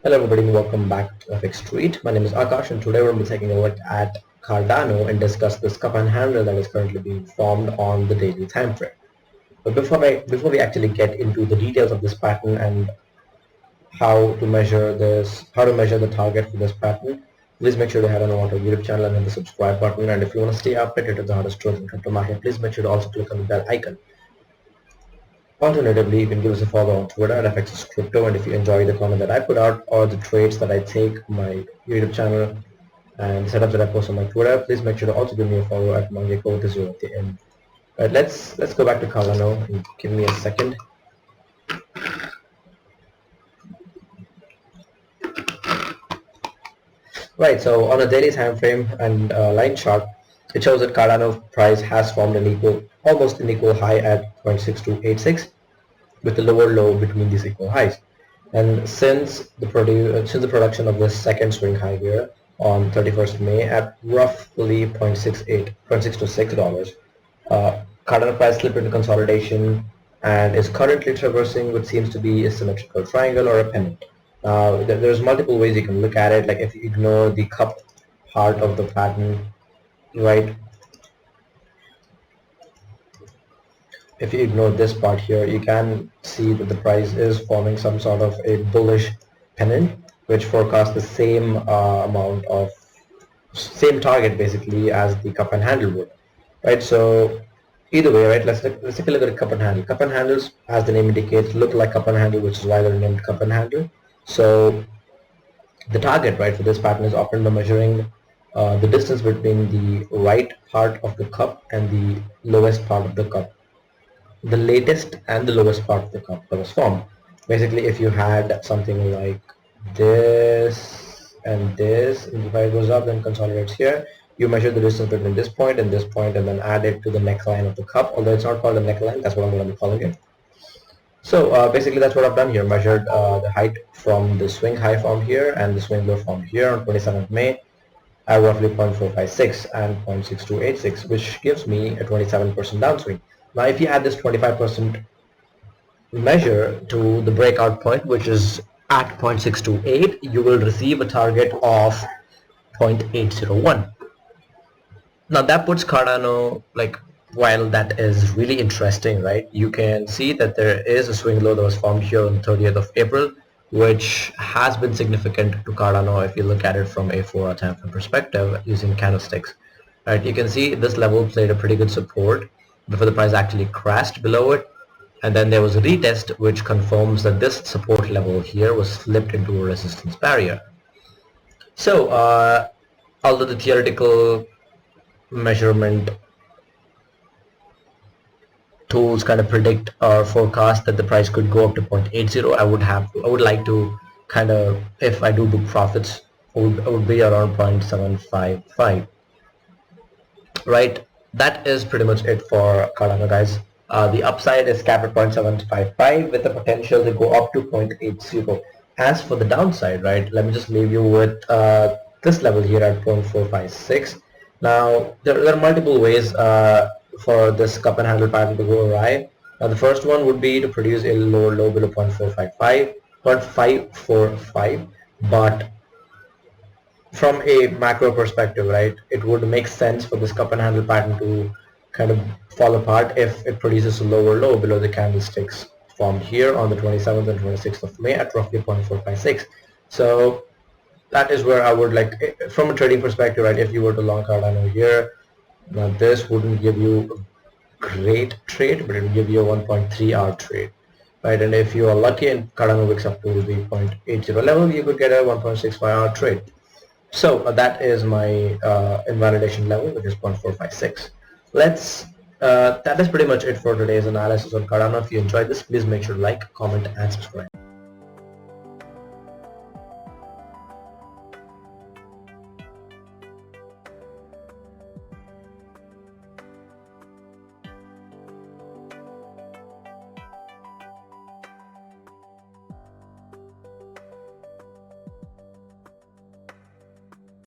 Hello everybody and welcome back to FX Street. My name is Akash and today we're going to be taking a look at Cardano and discuss this cup and handle that is currently being formed on the daily time frame. But before we actually get into the details of this pattern and how to measure the target for this pattern, please make sure to head on over to our YouTube channel and hit the subscribe button. And if you want to stay updated with the hottest trends in crypto market, please make sure to also click on the bell icon. Alternatively, you can give us a follow on Twitter at FXCrypto, and if you enjoy the content that I put out or the trades that I take on my YouTube channel and the setups that I post on my Twitter, please make sure to also give me a follow at Mangeko with the 0 at the end. Alright, let's go back to Cardano and give me a second. Right, so on a daily time frame and line chart, it shows that Cardano price has formed almost an equal high at 0.6286 with the lower low between these equal highs. And since the production of the second swing high here on 31st May at roughly $0.626, Cardano price slipped into consolidation and is currently traversing what seems to be a symmetrical triangle or a pennant. There's multiple ways you can look at it. Like if you ignore the cup part of the pattern, right? If you ignore this part here, you can see that the price is forming some sort of a bullish pennant, which forecasts the same same target basically as the cup and handle would, right? So either way, right? Let's take a look at cup and handle. Cup and handles, as the name indicates, look like cup and handle, which is why they're named cup and handle. So the target, right, for this pattern is often by measuring the distance between the right part of the cup and the lowest part of the cup. The latest and the lowest part of the cup that was formed. Basically, if you had something like this and this, and if it goes up then consolidates here, you measure the distance between this point and then add it to the neckline of the cup, although it's not called a neckline, that's what I'm going to be calling it. So basically that's what I've done here, measured the height from the swing high formed here and the swing low formed here on 27th May at roughly 0.456 and 0.6286, which gives me a 27% downswing. Now if you add this 25% measure to the breakout point, which is at 0.628, you will receive a target of 0.801. Now that puts Cardano, like, while that is really interesting, right, you can see that there is a swing low that was formed here on the 30th of April, which has been significant to Cardano if you look at it from a 4-hour time frame perspective using candlesticks. Right, you can see this level played a pretty good support before the price actually crashed below it, and then there was a retest which confirms that this support level here was flipped into a resistance barrier. So although the theoretical measurement tools kind of predict or forecast that the price could go up to 0.80, I would like to kind of, if I do book profits, I would be around 0.755. Right, that is pretty much it for Cardano, guys. The upside is capped at 0.755 with the potential to go up to 0.80. As for the downside, right, let me just leave you with this level here at 0.456. Now there are multiple ways for this cup and handle pattern to go awry. Now the first one would be to produce a lower low below 0.545, but from a macro perspective, right, it would make sense for this cup and handle pattern to kind of fall apart if it produces a lower low below the candlesticks formed here on the 27th and 26th of May at roughly 0.456. So that is where I would like, from a trading perspective, right, if you were to long Cardano here, now this wouldn't give you a great trade, but it will give you a 1.3 hour trade, right? And if you are lucky and Cardano wakes up to the 0.80 level, you could get a 1.65 hour trade. So that is my invalidation level, which is 0.456. That is pretty much it for today's analysis on Cardano. If you enjoyed this, please make sure to like, comment, and subscribe.